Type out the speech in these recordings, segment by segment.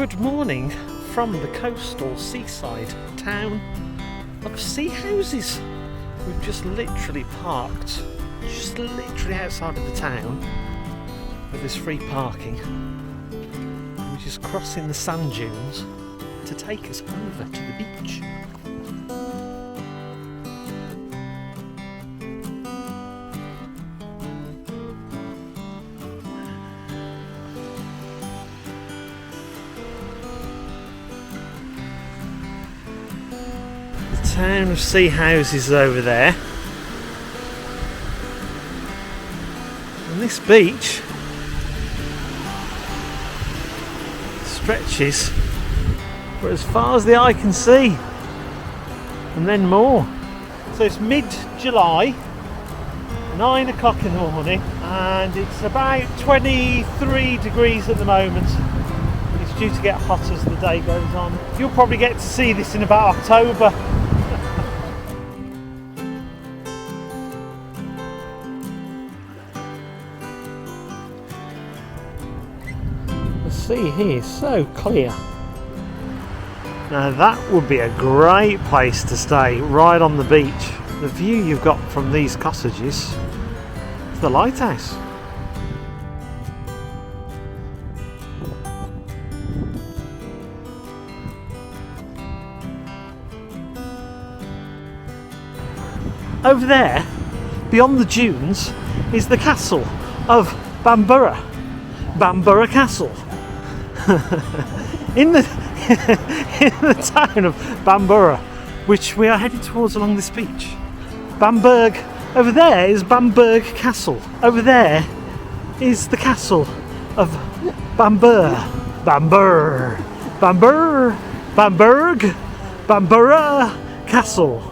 Good morning from the coastal seaside town of Seahouses. We've just literally parked, just literally outside of the town with this free parking. We're just crossing the sand dunes to take us over to the beach. The town of Seahouses is over there, and this beach stretches for as far as the eye can see, and then more. So it's mid-July, 9 o'clock in the morning, and it's about 23 degrees at the moment. It's due to get hot as the day goes on. You'll probably get to see this in about October. The sea here is so clear. Now that would be a great place to stay, right on the beach. The view you've got from these cottages is the lighthouse. Over there, beyond the dunes, is the castle of Bamburgh Castle. in the town of Bamburgh, which we are headed towards along this beach. Bamburgh, over there is Bamburgh Castle. Over there is the castle of Bamburgh Castle.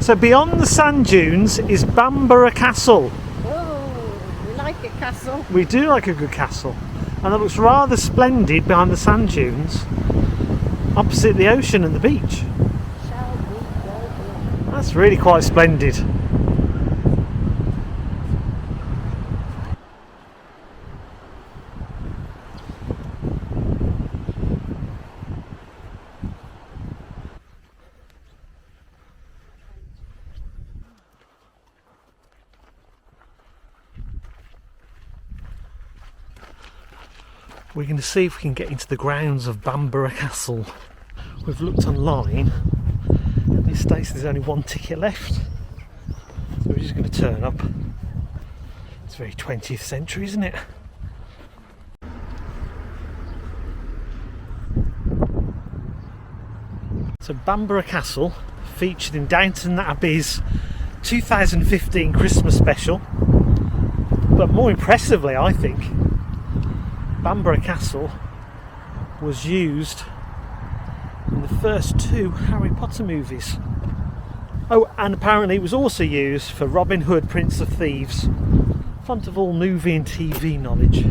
So beyond the sand dunes is Bamburgh Castle. Oh, we like a castle. We do like a good castle, and it looks rather splendid behind the sand dunes, opposite the ocean and the beach. Shall we go in? That's really quite splendid. We're going to see if we can get into the grounds of Bamburgh Castle. We've looked online and it states there's only one ticket left, so we're just going to turn up. It's very 20th century, isn't it? So Bamburgh Castle featured in Downton Abbey's 2015 Christmas special, but more impressively I think Bamburgh Castle was used in the first 2 Harry Potter movies. Oh, and apparently it was also used for Robin Hood, Prince of Thieves. Font of all movie and TV knowledge.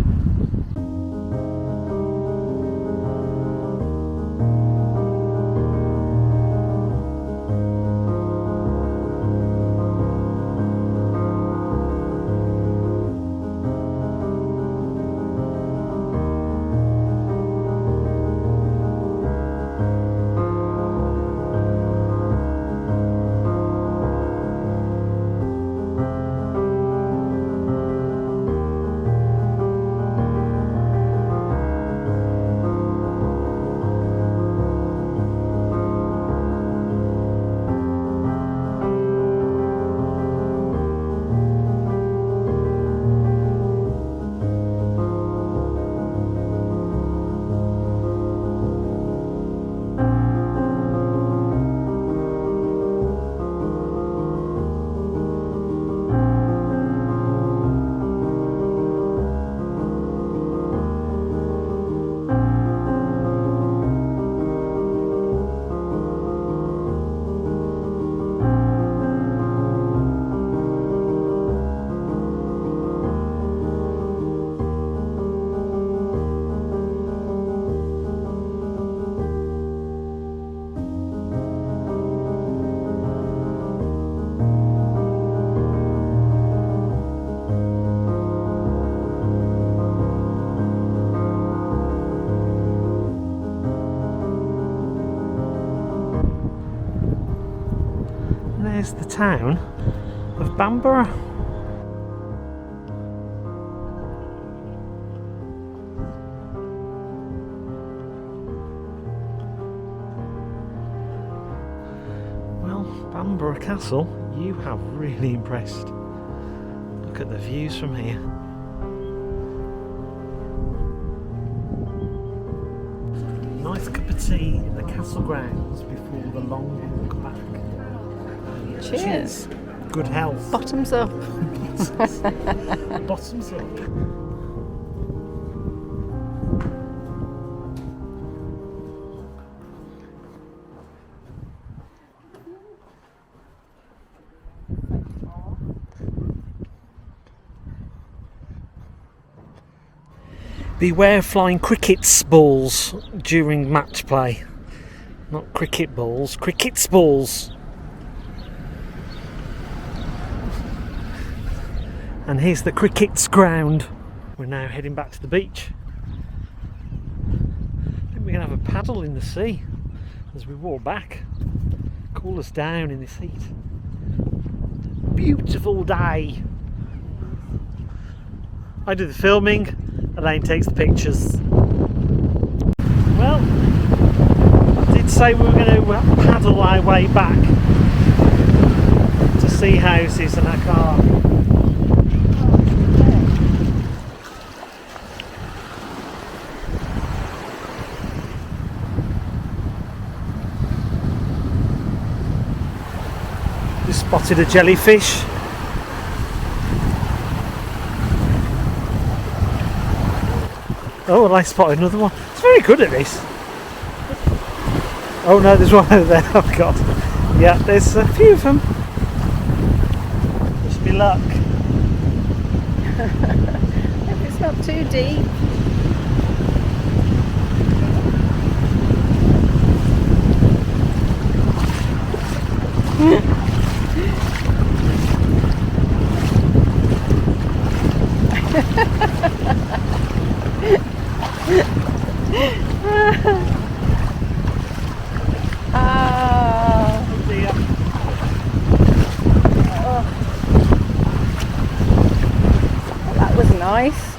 is the town of Bamburgh. Well, Bamburgh Castle, you have really impressed. Look at the views from here. Nice cup of tea in the castle grounds before the long walk back. Cheers. Good health. Bottoms up. Bottoms up. Beware flying cricket's balls during match play. Not cricket balls, cricket's balls. And here's the cricket's ground. We're now heading back to the beach. I think we're going to have a paddle in the sea as we walk back. Cool us down in this heat. Beautiful day. I do the filming, Elaine takes the pictures. Well, I did say we were going to paddle our way back to Seahouses in our car. Just spotted a jellyfish. Oh, and I spotted another one. It's very good at this. Oh no, there's one over there. Oh god. Yeah, there's a few of them. Must be luck. If it's not too deep. Oh dear. That was nice.